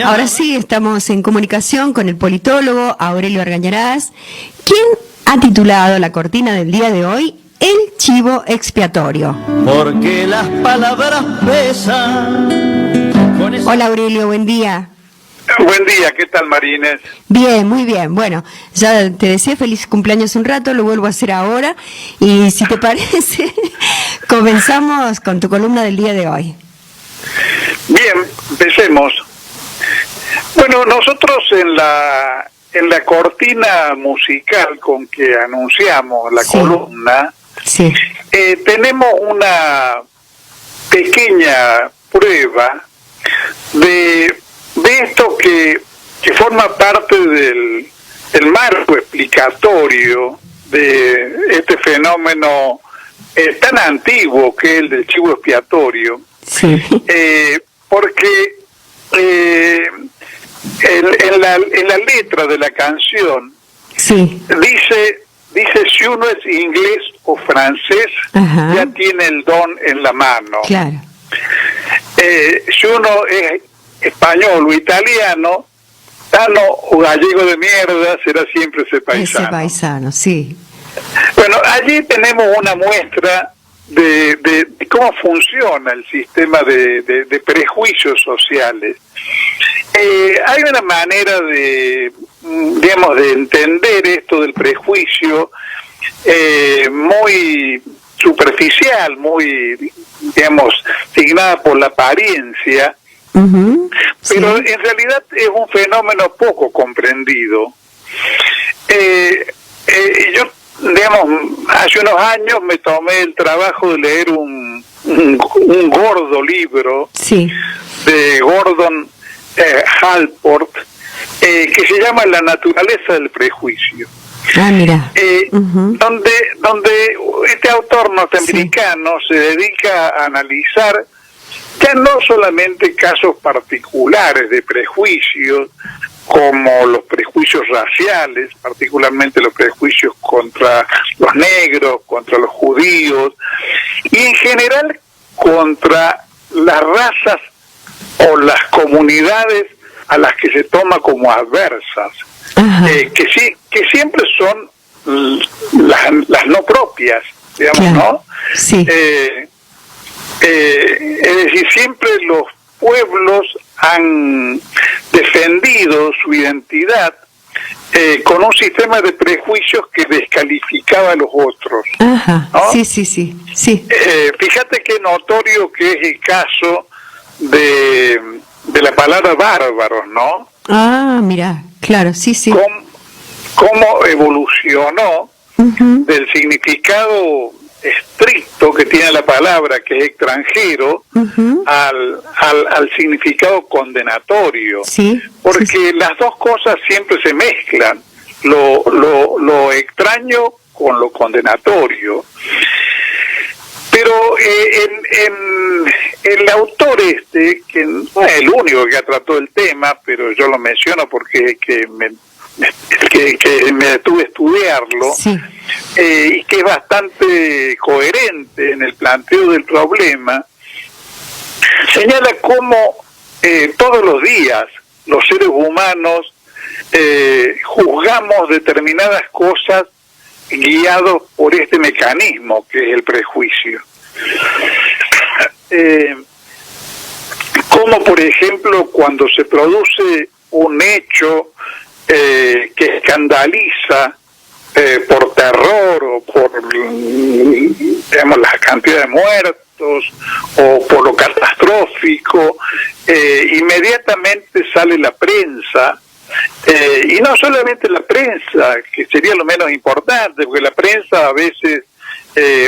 Ahora sí, estamos en comunicación con el politólogo Aurelio Argañarás, quien ha titulado la cortina del día de hoy El Chivo Expiatorio. Porque las palabras pesan. Hola Aurelio, buen día. Buen día, ¿qué tal Marínez? Bien, muy bien. Bueno, ya te decía feliz cumpleaños un rato, lo vuelvo a hacer ahora. Y si te parece, comenzamos con tu columna del día de hoy. Bien, empecemos. Bueno, nosotros en la cortina musical con que anunciamos la columna, tenemos una pequeña prueba de esto que forma parte del marco explicatorio de este fenómeno tan antiguo que es el del chivo expiatorio, porque en la letra de la canción dice si uno es inglés o francés, ya tiene el don en la mano. Claro. Si uno es español o italiano, tano o gallego de mierda, será siempre ese paisano. Ese paisano, sí. Bueno, allí tenemos una muestra de cómo funciona el sistema de prejuicios sociales. Hay una manera de entender esto del prejuicio muy superficial, muy, signada por la apariencia, pero en realidad es un fenómeno poco comprendido. Yo, hace unos años me tomé el trabajo de leer un gordo libro de Gordon Allport, que se llama La naturaleza del prejuicio. Mira. Donde este autor norteamericano se dedica a analizar ya no solamente casos particulares de prejuicios, como los prejuicios raciales, particularmente los prejuicios contra los negros, contra los judíos, y en general contra las razas o las comunidades a las que se toma como adversas, que siempre son las no propias, ¿no? Sí. Es decir, siempre los pueblos han defendido su identidad con un sistema de prejuicios que descalificaba a los otros. ¿No? Sí. Fíjate qué notorio que es el caso de la palabra bárbaros, ¿no? Mira, claro, sí. Cómo evolucionó del significado estricto que tiene la palabra, que es extranjero, al significado condenatorio, porque las dos cosas siempre se mezclan, lo extraño con lo condenatorio. Pero el autor que no es el único que ha tratado el tema, pero yo lo menciono porque me detuve a estudiarlo, y que es bastante coherente en el planteo del problema, señala cómo todos los días los seres humanos juzgamos determinadas cosas guiados por este mecanismo que es el prejuicio. Como por ejemplo cuando se produce un hecho que escandaliza por terror o por la cantidad de muertos o por lo catastrófico, inmediatamente sale la prensa, y no solamente la prensa, que sería lo menos importante, porque la prensa a veces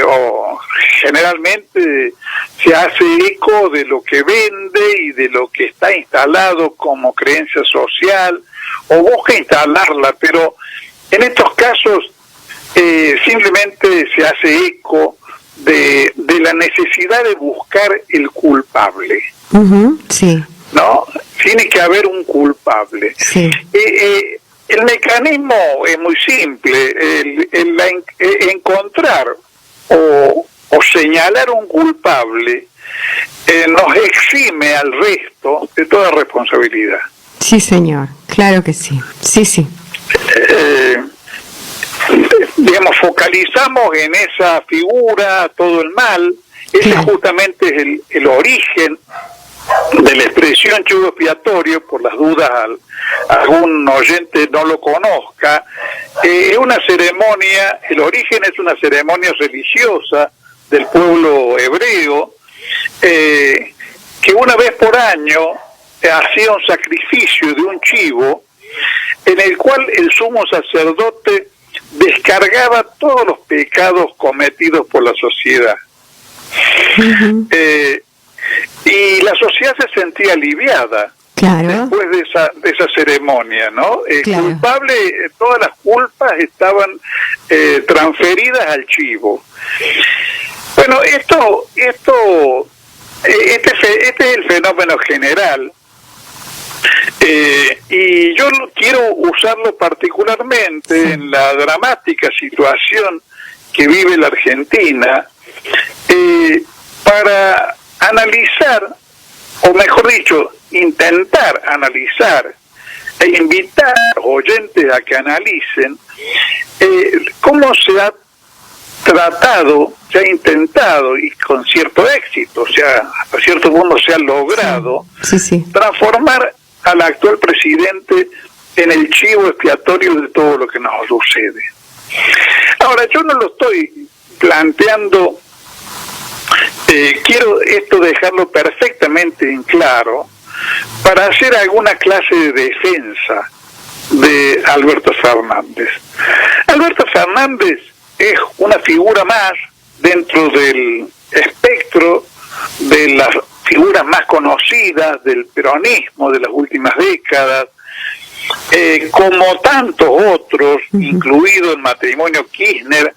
o generalmente se hace eco de lo que vende y de lo que está instalado como creencia social, o busca instalarla, pero en estos casos simplemente se hace eco de la necesidad de buscar el culpable. ¿No? Tiene que haber un culpable. El mecanismo es muy simple, el encontrar o señalar un culpable nos exime al resto de toda responsabilidad. Sí, señor, claro que sí, sí. Digamos, focalizamos en esa figura todo el mal. Ese justamente es el origen de la expresión chivo expiatorio, por las dudas algún oyente no lo conozca. Es una ceremonia, el origen es una ceremonia religiosa del pueblo hebreo, que una vez por año hacía un sacrificio de un chivo, en el cual el sumo sacerdote descargaba todos los pecados cometidos por la sociedad. Uh-huh. Y la sociedad se sentía aliviada, claro, después de esa ceremonia, ¿no? Claro. Culpable, todas las culpas estaban transferidas al chivo. Bueno, este es el fenómeno general. Y yo quiero usarlo particularmente en la dramática situación que vive la Argentina, para analizar, o mejor dicho, intentar analizar e invitar a los oyentes a que analicen cómo se ha tratado, se ha intentado, y con cierto éxito, o sea, hasta cierto punto se ha logrado transformar al actual presidente en el chivo expiatorio de todo lo que nos sucede. Ahora, yo no lo estoy planteando, quiero esto dejarlo perfectamente en claro, para hacer alguna clase de defensa de Alberto Fernández. Alberto Fernández es una figura más dentro del espectro de las figuras más conocidas del peronismo de las últimas décadas, como tantos otros, incluido el matrimonio Kirchner,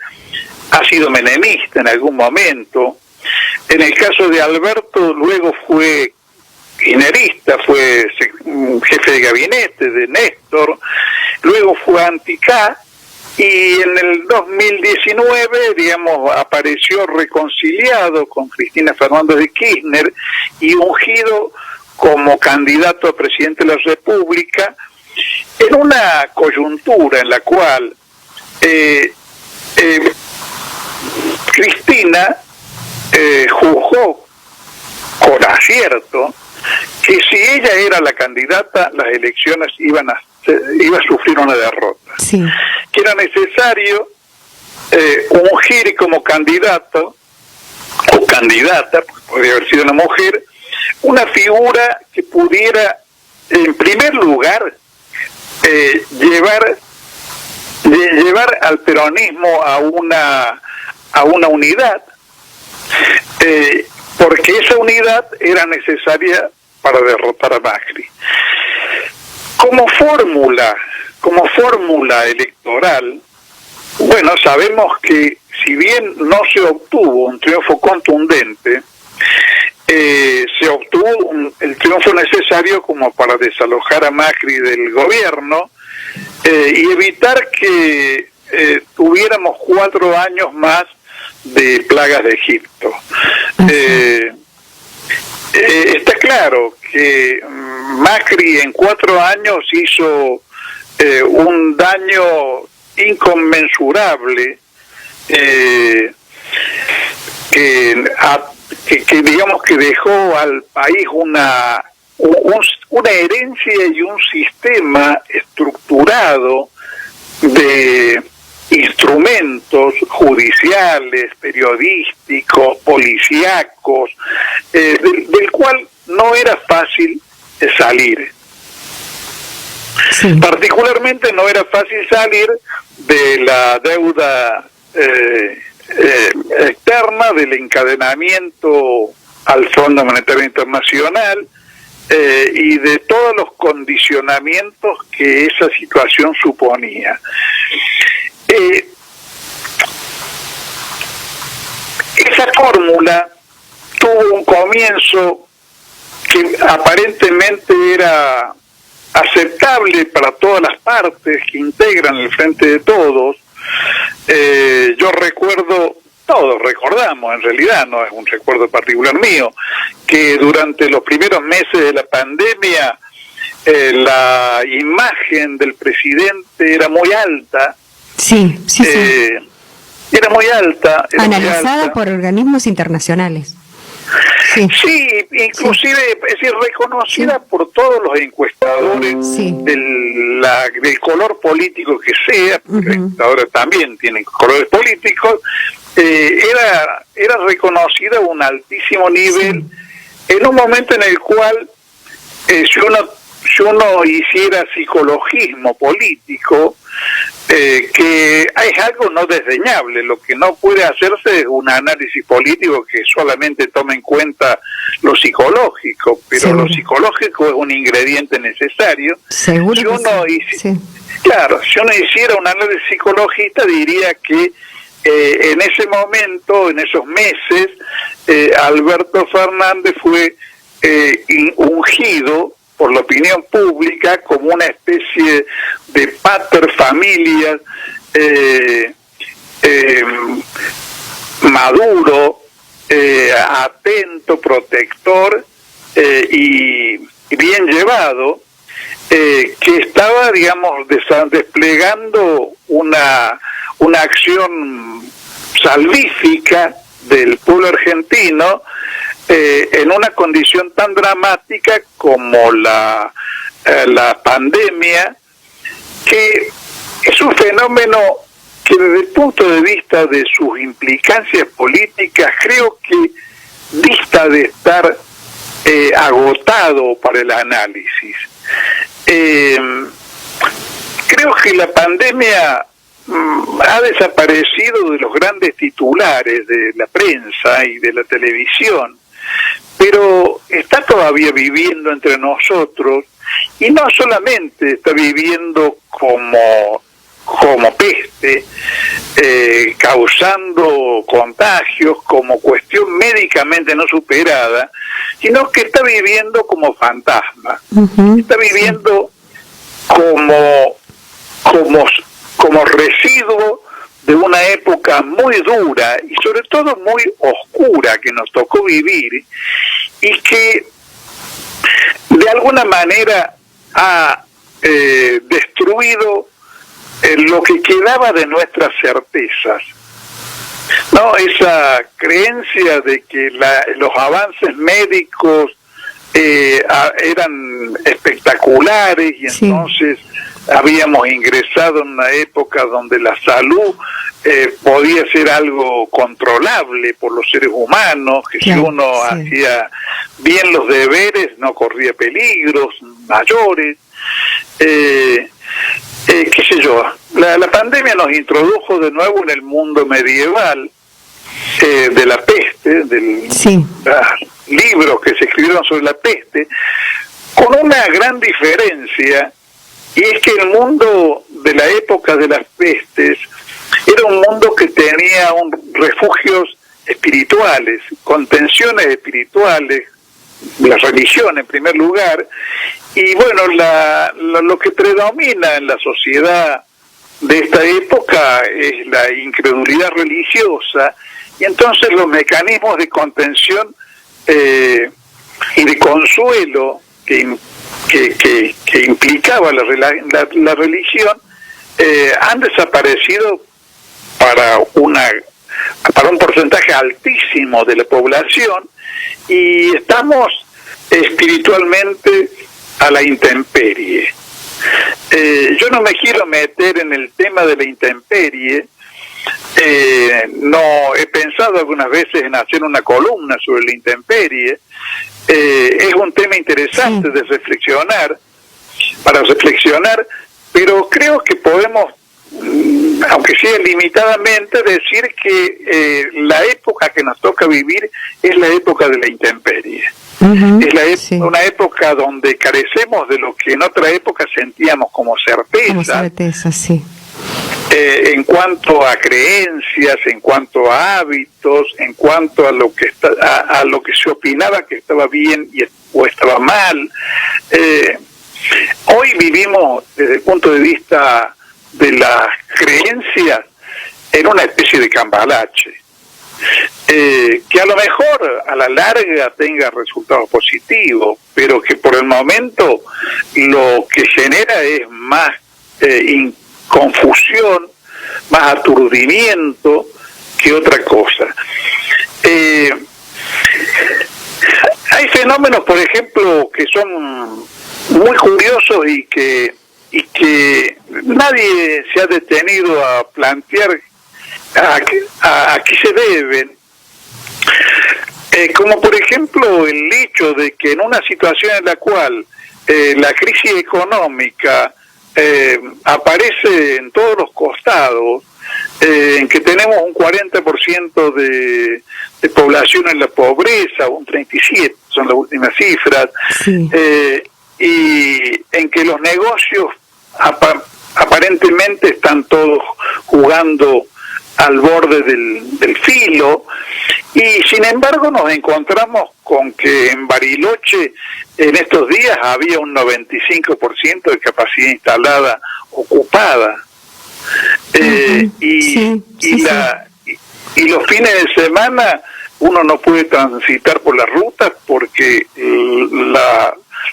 ha sido menemista en algún momento. En el caso de Alberto, luego fue kirchnerista, fue jefe de gabinete de Néstor, luego fue anti-K, y en el 2019, digamos, apareció reconciliado con Cristina Fernández de Kirchner y ungido como candidato a presidente de la República, en una coyuntura en la cual Cristina juzgó con acierto que si ella era la candidata, las elecciones iba a sufrir una derrota. Sí. Que era necesario ungir como candidato o candidata, podría haber sido una mujer, una figura que pudiera, en primer lugar, llevar al peronismo a una unidad, porque esa unidad era necesaria para derrotar a Macri. Como fórmula electoral, bueno, sabemos que si bien no se obtuvo un triunfo contundente, se obtuvo el triunfo necesario como para desalojar a Macri del gobierno y evitar que tuviéramos 4 años más de plagas de Egipto. Está claro que Macri en 4 años hizo un daño inconmensurable, que digamos que dejó al país una herencia y un sistema estructurado de instrumentos judiciales, periodísticos, policíacos, del cual no era fácil salir. Sí. Particularmente no era fácil salir de la deuda externa, del encadenamiento al Fondo Monetario Internacional, y de todos los condicionamientos que esa situación suponía. Esa fórmula tuvo un comienzo que aparentemente era aceptable para todas las partes que integran el Frente de Todos. Yo recuerdo todos recordamos, en realidad no es un recuerdo particular mío, que durante los primeros meses de la pandemia la imagen del presidente era muy alta. Sí, sí, sí. Era muy alta. Analizada por organismos internacionales. Sí, sí, inclusive, es decir, reconocida por todos los encuestadores del color político que sea, porque ahora también tienen colores políticos, era reconocida a un altísimo nivel en un momento en el cual si uno hiciera psicologismo político, que es algo no desdeñable. Lo que no puede hacerse es un análisis político que solamente tome en cuenta lo psicológico, pero lo psicológico es un ingrediente necesario. Seguro. Si uno claro, si uno hiciera un análisis psicologista, diría que en ese momento, en esos meses, Alberto Fernández fue ungido por la opinión pública como una especie de pater familias maduro, atento, protector y bien llevado, que estaba, digamos, desplegando una acción salvífica del pueblo argentino en una condición tan dramática como la pandemia, que es un fenómeno que desde el punto de vista de sus implicancias políticas creo que dista de estar agotado para el análisis. Creo que la pandemia ha desaparecido de los grandes titulares de la prensa y de la televisión, pero está todavía viviendo entre nosotros, y no solamente está viviendo como peste, causando contagios, como cuestión médicamente no superada, sino que está viviendo como fantasma, está viviendo como residuo de una época muy dura y sobre todo muy oscura que nos tocó vivir, y que de alguna manera ha destruido lo que quedaba de nuestras certezas, ¿no? Esa creencia de que los avances médicos eran espectaculares y entonces habíamos ingresado en una época donde la salud podía ser algo controlable por los seres humanos, que si uno hacía bien los deberes no corría peligros mayores. Qué sé yo, la pandemia nos introdujo de nuevo en el mundo medieval de la peste, libros que se escribieron sobre la peste, con una gran diferencia, y es que el mundo de la época de las pestes era un mundo que tenía refugios espirituales, contenciones espirituales, la religión en primer lugar, y bueno, lo que predomina en la sociedad de esta época es la incredulidad religiosa, y entonces los mecanismos de contención y de consuelo que implicaba la religión han desaparecido para un porcentaje altísimo de la población, y estamos espiritualmente a la intemperie. Yo no me quiero meter en el tema de la intemperie. No he pensado algunas veces en hacer una columna sobre la intemperie. Es un tema interesante de reflexionar, pero creo que podemos, aunque sea limitadamente, decir que la época que nos toca vivir es la época de la intemperie. Es una época donde carecemos de lo que en otra época sentíamos como certeza, en cuanto a creencias, en cuanto a hábitos, en cuanto a lo que a lo que se opinaba que estaba bien o estaba mal. Hoy vivimos desde el punto de vista de las creencias en una especie de cambalache. que a lo mejor a la larga tenga resultados positivos, pero que por el momento lo que genera es más confusión, más aturdimiento que otra cosa. Hay fenómenos, por ejemplo, que son muy curiosos y que nadie se ha detenido a plantear a qué se deben, como por ejemplo el hecho de que en una situación en la cual la crisis económica aparece en todos los costados, en que tenemos un 40% de población en la pobreza, un 37% son las últimas cifras, sí. Y en que los negocios aparentemente están todos jugando al borde del filo, y sin embargo nos encontramos con que en Bariloche en estos días había un 95% de capacidad instalada ocupada, y los fines de semana uno no puede transitar por las rutas porque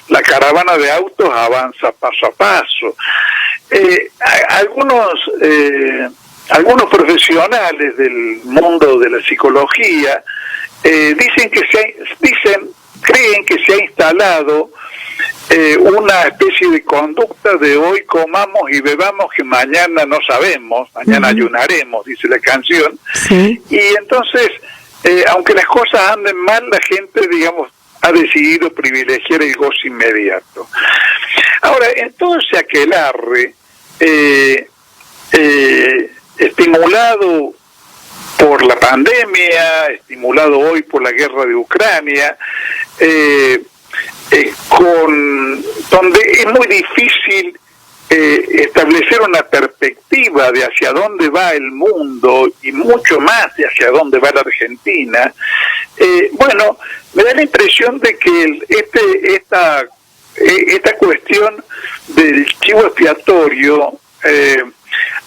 la caravana de autos avanza paso a paso. Algunos profesionales del mundo de la psicología creen que se ha instalado una especie de conducta de hoy comamos y bebamos que mañana no sabemos, mañana ayunaremos, dice la canción. Sí. Y entonces, aunque las cosas anden mal, la gente, digamos, ha decidido privilegiar el goce inmediato. Ahora, en todo ese aquelarre, estimulado por la pandemia, estimulado hoy por la guerra de Ucrania, donde es muy difícil establecer una perspectiva de hacia dónde va el mundo y mucho más de hacia dónde va la Argentina. Bueno, me da la impresión de que esta cuestión del chivo expiatorio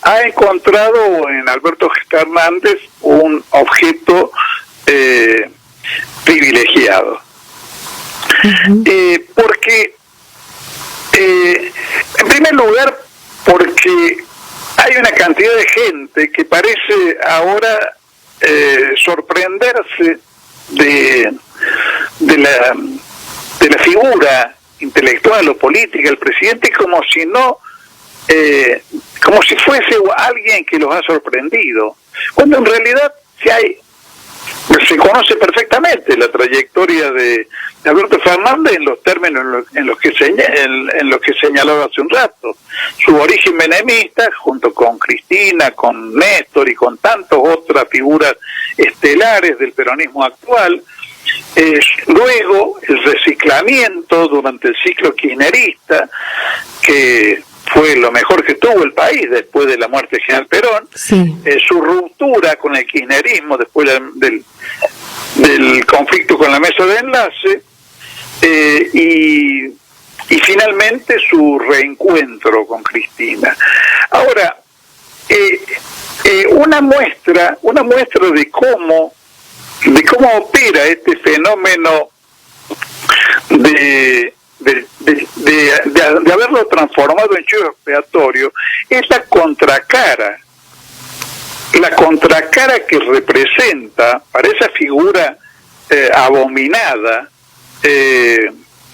ha encontrado en Alberto Fernández un objeto privilegiado. Porque, en primer lugar, porque hay una cantidad de gente que parece ahora sorprenderse de la figura intelectual o política del presidente, como si fuese alguien que los ha sorprendido, cuando en realidad se conoce perfectamente la trayectoria de Alberto Fernández en los términos en los que señalaba hace un rato. Su origen menemista, junto con Cristina, con Néstor y con tantas otras figuras estelares del peronismo actual. Luego el reciclamiento durante el ciclo kirchnerista, que fue lo mejor que tuvo el país después de la muerte de General Perón. Sí. Su ruptura con el kirchnerismo después del conflicto con la mesa de enlace, y finalmente su reencuentro con Cristina. Ahora, una muestra de cómo opera este fenómeno de haberlo transformado en chivo expiatorio es la contracara que representa para esa figura abominada,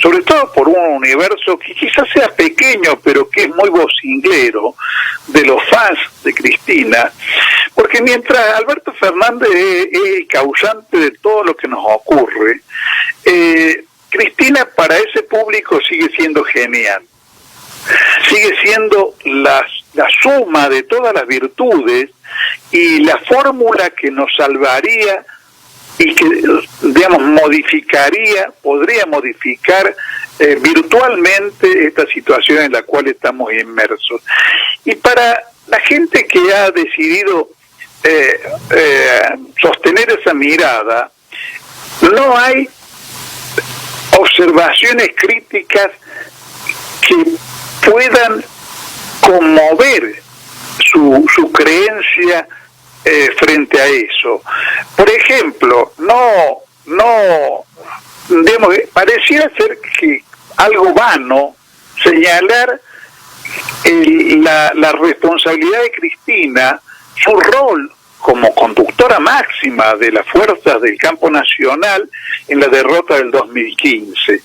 sobre todo por un universo que quizás sea pequeño pero que es muy vocinglero, de los fans de Cristina, porque mientras Alberto Fernández es el causante de todo lo que nos ocurre, Cristina para ese público sigue siendo genial, sigue siendo la suma de todas las virtudes y la fórmula que nos salvaría y que, digamos, podría modificar virtualmente esta situación en la cual estamos inmersos. Y para la gente que ha decidido sostener esa mirada, no hay observaciones críticas que puedan conmover su creencia frente a eso. Por ejemplo, digamos, pareciera ser que algo vano señalar la responsabilidad de Cristina, su rol como conductora máxima de las fuerzas del campo nacional en la derrota del 2015.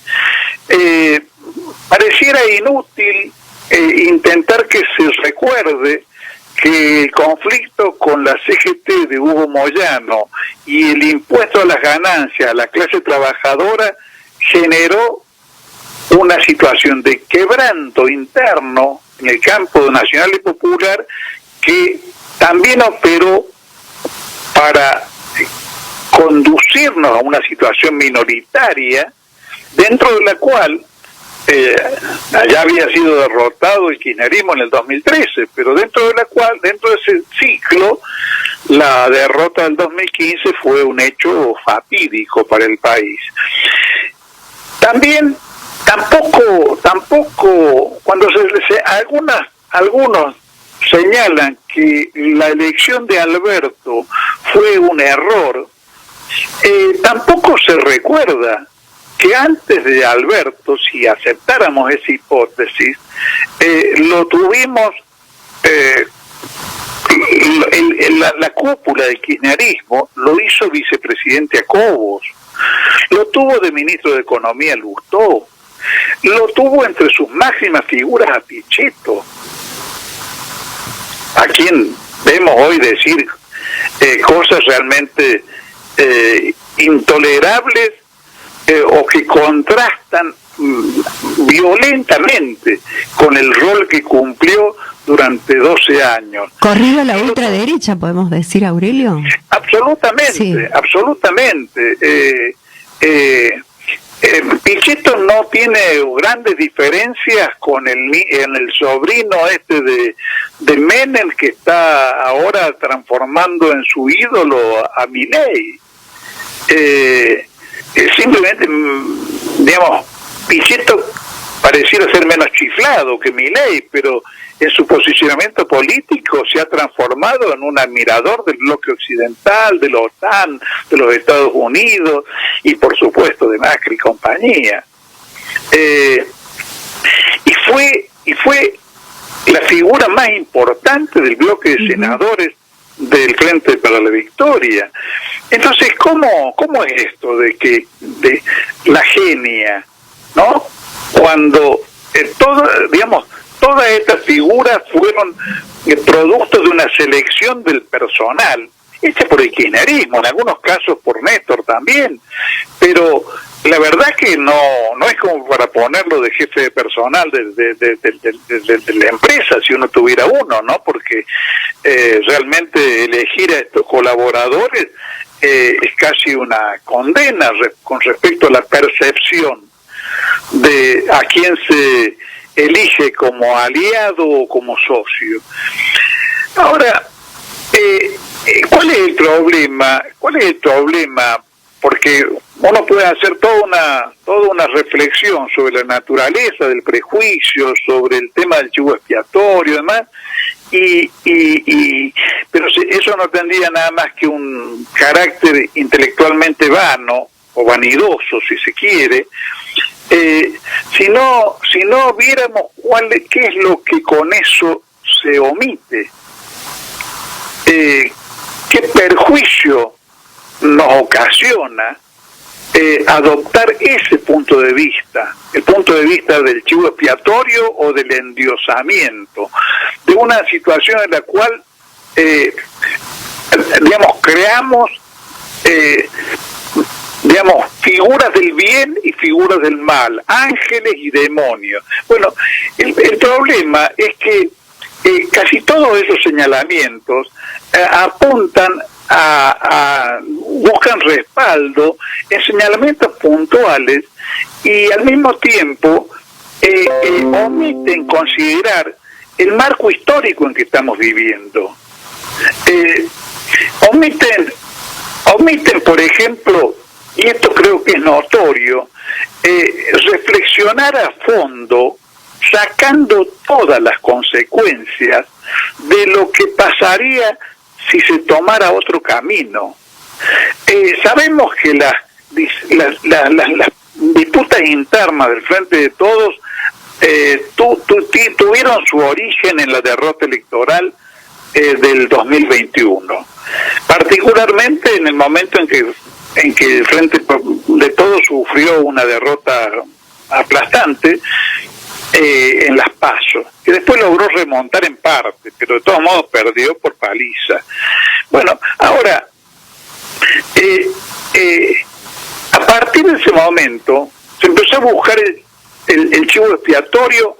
Pareciera inútil intentar que se recuerde que el conflicto con la CGT de Hugo Moyano y el impuesto a las ganancias a la clase trabajadora generó una situación de quebranto interno en el campo nacional y popular que también operó para conducirnos a una situación minoritaria dentro de la cual ya había sido derrotado el kirchnerismo en el 2013, pero dentro de ese ciclo, la derrota del 2015 fue un hecho fatídico para el país. También, tampoco, cuando algunos señalan que la elección de Alberto fue un error, tampoco se recuerda que antes de Alberto, si aceptáramos esa hipótesis, lo tuvimos, la cúpula del kirchnerismo lo hizo vicepresidente a Cobos, lo tuvo de ministro de Economía Lustó, lo tuvo entre sus máximas figuras a Pichetto, a quien vemos hoy decir cosas realmente intolerables o que contrastan violentamente con el rol que cumplió durante 12 años. Corrido a la ultraderecha, podemos decir, Aurelio. Absolutamente, sí. Absolutamente. Pichetto no tiene grandes diferencias con el sobrino de Menem, que está ahora transformando en su ídolo a Milei. Simplemente, digamos, Pichetto pareciera ser menos chiflado que Milei, pero en su posicionamiento político se ha transformado en un admirador del bloque occidental, de la OTAN, de los Estados Unidos y por supuesto de Macri y compañía. Y fue la figura más importante del bloque de senadores del Frente para la Victoria. Entonces, ¿cómo es esto de la genia, ¿no? Cuando todas estas figuras fueron producto de una selección del personal, hecha por el kirchnerismo, en algunos casos por Néstor también, pero la verdad que no es como para ponerlo de jefe de personal de la empresa, si uno tuviera uno, ¿no? Porque realmente elegir a estos colaboradores es casi una condena con respecto a la percepción de a quién se elige como aliado o como socio. Ahora, ¿cuál es el problema? Porque uno puede hacer toda una reflexión sobre la naturaleza del prejuicio, sobre el tema del chivo expiatorio y demás, pero eso no tendría nada más que un carácter intelectualmente vano o vanidoso, si se quiere, si no viéramos qué es lo que con eso se omite, qué perjuicio nos ocasiona adoptar ese punto de vista, el punto de vista del chivo expiatorio o del endiosamiento, de una situación en la cual, creamos, figuras del bien y figuras del mal, ángeles y demonios. Bueno, el problema es que casi todos esos señalamientos apuntan buscan respaldo en señalamientos puntuales y al mismo tiempo omiten considerar el marco histórico en que estamos viviendo. Omiten, por ejemplo, y esto creo que es notorio, reflexionar a fondo, sacando todas las consecuencias de lo que pasaría si se tomara otro camino. Sabemos que las disputas internas del Frente de Todos tuvieron su origen en la derrota electoral del 2021, particularmente en el momento en que el Frente de Todos sufrió una derrota aplastante en las PASO, que después logró remontar en parte, pero de todos modos perdió por paliza. Bueno, ahora, a partir de ese momento se empezó a buscar el chivo expiatorio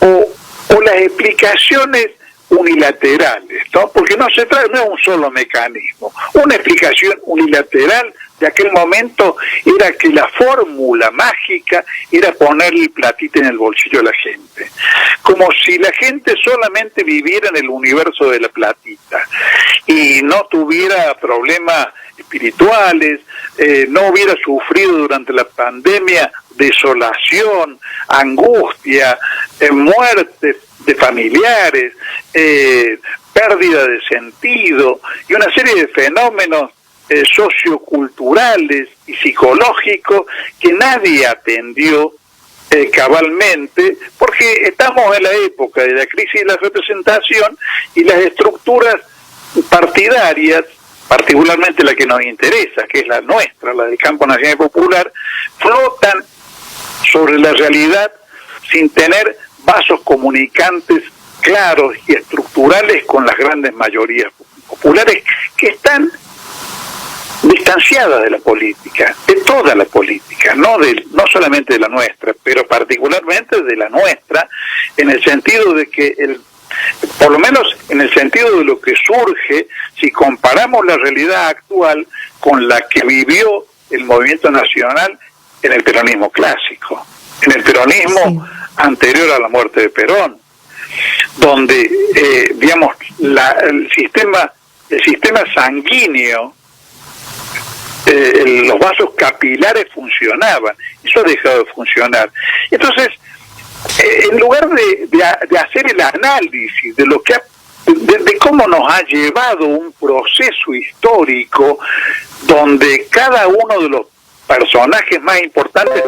o las explicaciones unilaterales, ¿no? Porque no se trata, no es un solo mecanismo. Una explicación unilateral de aquel momento era que la fórmula mágica era ponerle el platito en el bolsillo de la gente, como si la gente solamente viviera en el universo de la platita y no tuviera problemas espirituales, no hubiera sufrido durante la pandemia desolación, angustia, muerte de familiares, pérdida de sentido y una serie de fenómenos socioculturales y psicológicos que nadie atendió cabalmente, porque estamos en la época de la crisis de la representación y las estructuras partidarias, particularmente la que nos interesa, que es la nuestra, la del Campo Nacional Popular, flotan sobre la realidad sin tener vasos comunicantes claros y estructurales con las grandes mayorías populares que están distanciadas de la política, de toda la política, no solamente de la nuestra, pero particularmente de la nuestra, en el sentido de que por lo menos en el sentido de lo que surge si comparamos la realidad actual con la que vivió el movimiento nacional en el peronismo clásico, en el peronismo anterior a la muerte de Perón, donde digamos el sistema sanguíneo, los vasos capilares funcionaban. Eso ha dejado de funcionar. Entonces, en lugar de hacer el análisis de lo que de cómo nos ha llevado un proceso histórico donde cada uno de los personajes más importantes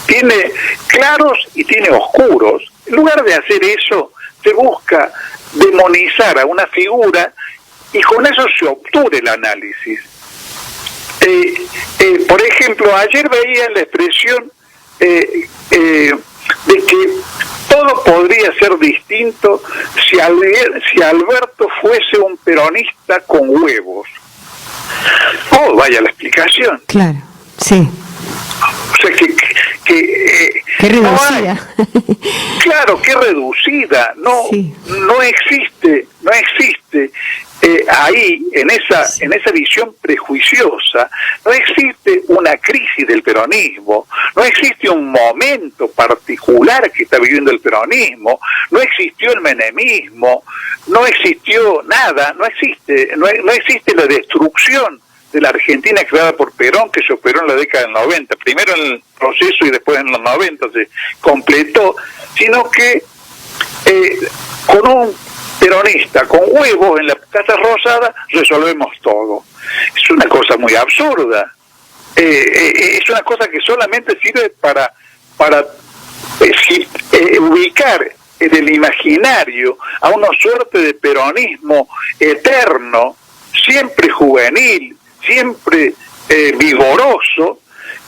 tiene claros y tiene oscuros, en lugar de hacer eso, se busca demonizar a una figura y con eso se obtura el análisis. Por ejemplo, ayer veía la expresión de que todo podría ser distinto si Alberto fuese un peronista con huevos. Oh, vaya la explicación. Claro, sí. O sea qué reducida. Claro, qué reducida. No existe ahí en esa visión prejuiciosa. No existe una crisis del peronismo. No existe un momento particular que está viviendo el peronismo. No existió el menemismo. No existió nada. No existe la destrucción de la Argentina creada por Perón, que se operó en la década del 90, primero en el proceso y después en los 90 se completó, sino que con un peronista con huevos en la Casa Rosada resolvemos todo. Es una cosa muy absurda, es una cosa que solamente sirve para ubicar en el imaginario a una suerte de peronismo eterno, siempre juvenil, siempre vigoroso,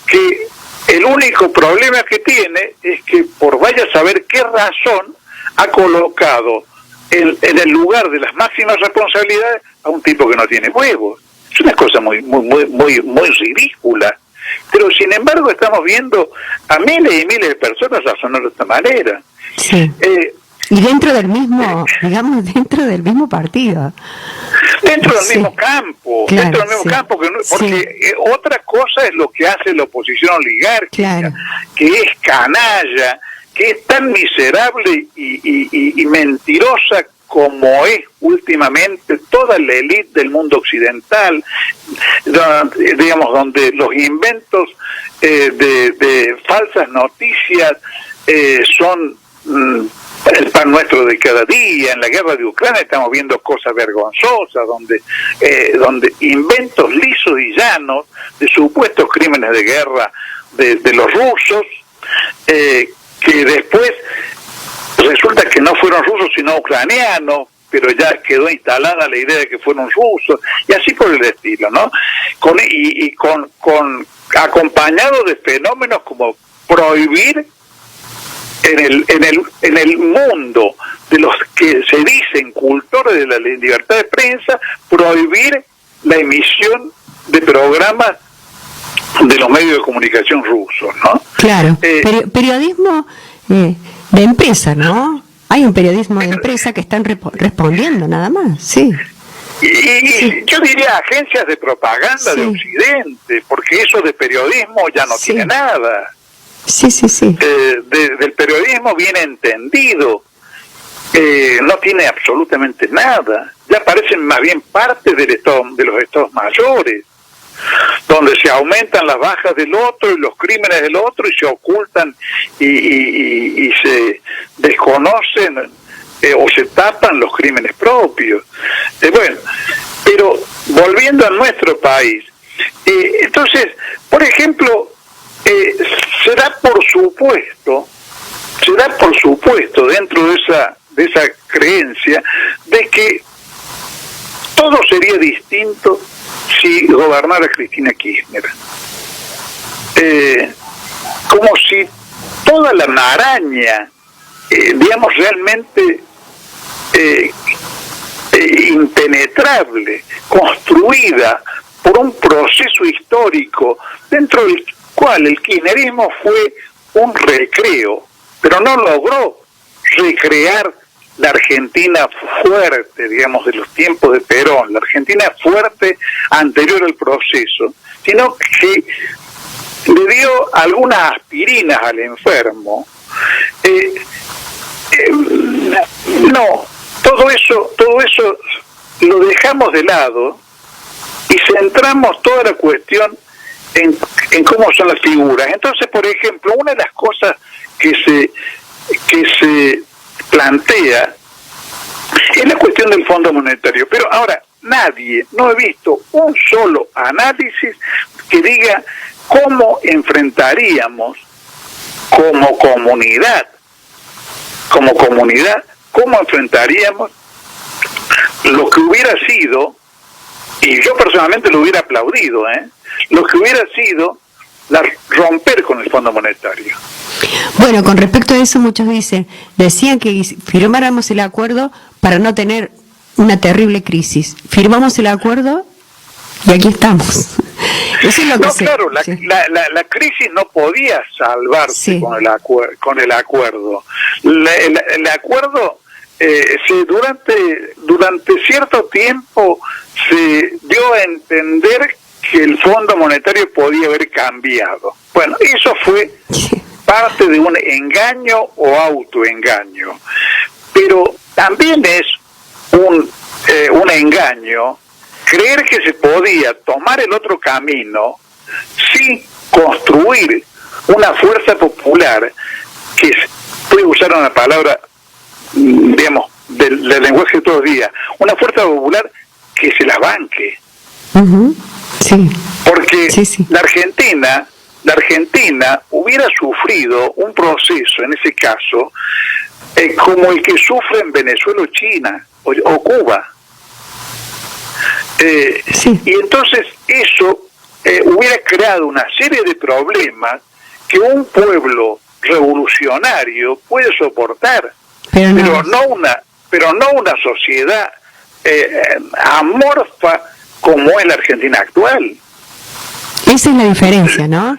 que el único problema que tiene es que por vaya a saber qué razón ha colocado en el lugar de las máximas responsabilidades a un tipo que no tiene huevos. Es una cosa muy ridícula. Pero sin embargo estamos viendo a miles y miles de personas razonar de esta manera. Sí. Y dentro del mismo, dentro del mismo partido. Dentro del mismo campo, claro, dentro del mismo campo, porque otra cosa es lo que hace la oposición oligárquica, que es canalla, que es tan miserable y mentirosa como es últimamente toda la élite del mundo occidental, donde los inventos de falsas noticias son el pan nuestro de cada día. En la guerra de Ucrania estamos viendo cosas vergonzosas, donde inventos lisos y llanos de supuestos crímenes de guerra de los rusos, que después resulta que no fueron rusos sino ucranianos, pero ya quedó instalada la idea de que fueron rusos, y así por el estilo, ¿no? Con acompañado de fenómenos como prohibir en el mundo de los que se dicen cultores de la libertad de prensa, prohibir la emisión de programas de los medios de comunicación rusos, ¿no? Claro, periodismo de empresa, ¿no? Hay un periodismo de empresa que están respondiendo nada más, sí. Y yo diría agencias de propaganda de Occidente, porque eso de periodismo ya no tiene nada. Sí. Del periodismo bien entendido, no tiene absolutamente nada. Ya parecen más bien parte de los estados mayores, donde se aumentan las bajas del otro y los crímenes del otro y se ocultan y se desconocen o se tapan los crímenes propios. Bueno, pero volviendo a nuestro país, entonces, por ejemplo, se da por supuesto dentro de esa creencia de que todo sería distinto si gobernara Cristina Kirchner. Como si toda la maraña, digamos, realmente impenetrable, construida por un proceso histórico dentro del cual el kirchnerismo fue un recreo, pero no logró recrear la Argentina fuerte, digamos, de los tiempos de Perón, la Argentina fuerte anterior al proceso, sino que le dio algunas aspirinas al enfermo. No, todo eso lo dejamos de lado y centramos toda la cuestión en cómo son las figuras. Entonces, por ejemplo, una de las cosas que se plantea es la cuestión del Fondo Monetario. Pero ahora, no he visto un solo análisis que diga cómo enfrentaríamos como comunidad, cómo enfrentaríamos lo que hubiera sido, y yo personalmente lo hubiera aplaudido, lo que hubiera sido romper con el Fondo Monetario. Bueno, con respecto a eso muchos decían que firmáramos el acuerdo para no tener una terrible crisis. Firmamos el acuerdo y aquí estamos. Eso es lo que claro, la crisis no podía salvarse con el acuerdo. El acuerdo durante cierto tiempo se dio a entender que el Fondo Monetario podía haber cambiado. Bueno, eso fue parte de un engaño o autoengaño, pero también es un engaño creer que se podía tomar el otro camino sin construir una fuerza popular que, voy a usar una palabra, digamos, del lenguaje de todos los días, una fuerza popular que se la banque. Sí. Porque la Argentina hubiera sufrido un proceso, en ese caso, como el que sufre en Venezuela o China o Cuba. Y entonces eso hubiera creado una serie de problemas que un pueblo revolucionario puede soportar, pero no una sociedad amorfa como es la Argentina actual. Esa es la diferencia, ¿no?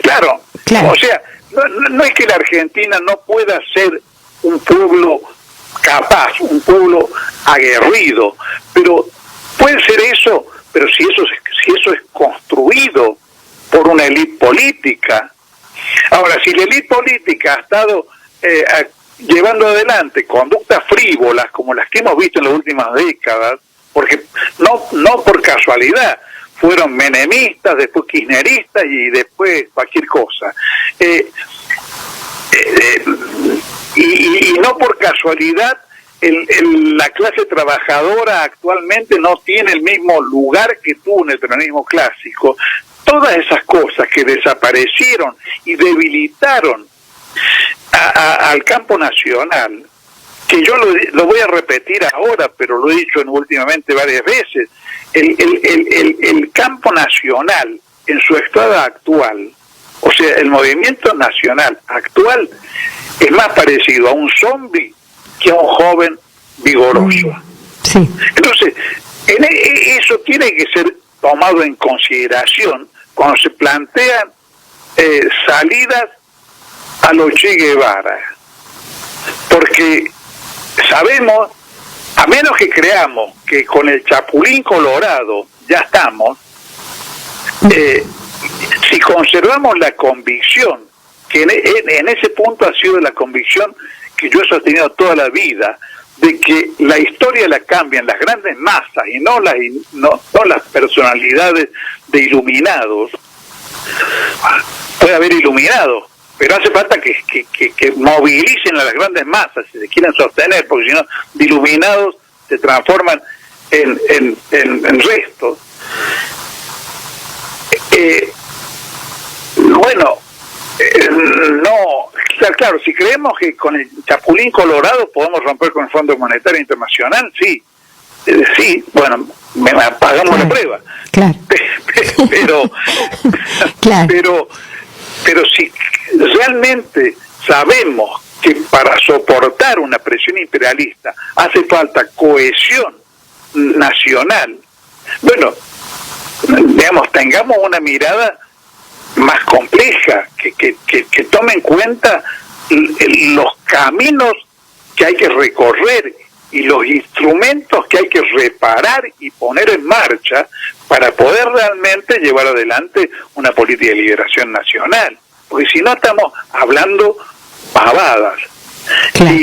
Claro. O sea, no es que la Argentina no pueda ser un pueblo capaz, un pueblo aguerrido, pero puede ser eso, pero si eso es construido por una élite política. Ahora, si la élite política ha estado llevando adelante conductas frívolas como las que hemos visto en las últimas décadas, porque no por casualidad, fueron menemistas, después kirchneristas y después cualquier cosa. Y no por casualidad la clase trabajadora actualmente no tiene el mismo lugar que tuvo en el peronismo clásico. Todas esas cosas que desaparecieron y debilitaron al campo nacional, que yo lo voy a repetir ahora, pero lo he dicho últimamente varias veces, el campo nacional en su estado actual, o sea, el movimiento nacional actual es más parecido a un zombi que a un joven vigoroso. Sí. Entonces, eso tiene que ser tomado en consideración cuando se plantean salidas a lo Che Guevara, porque sabemos, a menos que creamos que con el Chapulín Colorado ya estamos, si conservamos la convicción, que en ese punto ha sido la convicción que yo he sostenido toda la vida, de que la historia la cambian las grandes masas y no las personalidades de iluminados. Puede haber iluminados, pero hace falta que movilicen a las grandes masas si se quieren sostener, porque si no, de iluminados se transforman en restos. Claro, si creemos que con el Chapulín Colorado podemos romper con el Fondo Monetario Internacional, sí, bueno, hagamos la prueba. Claro. Pero si realmente sabemos que para soportar una presión imperialista hace falta cohesión nacional, bueno, digamos, tengamos una mirada más compleja, que tome en cuenta los caminos que hay que recorrer y los instrumentos que hay que reparar y poner en marcha para poder realmente llevar adelante una política de liberación nacional, porque si no estamos hablando pavadas. Claro.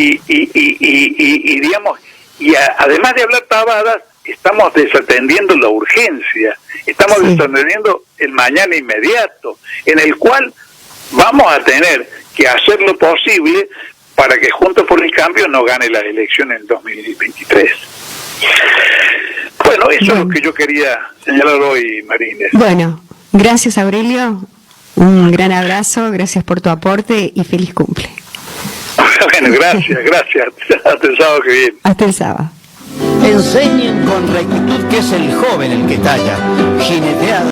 Además de hablar pavadas, estamos desatendiendo la urgencia, estamos desatendiendo el mañana inmediato, en el cual vamos a tener que hacer lo posible para que Juntos por el Cambio no gane la elección en 2023. Bueno, eso es lo que yo quería señalar hoy, Marínez. Bueno, gracias, Aurelio, un gran abrazo, gracias por tu aporte y feliz cumple. Bueno, gracias, hasta el sábado que viene. Hasta el sábado. Enseñen con rectitud que es el joven el que talla, jineteado.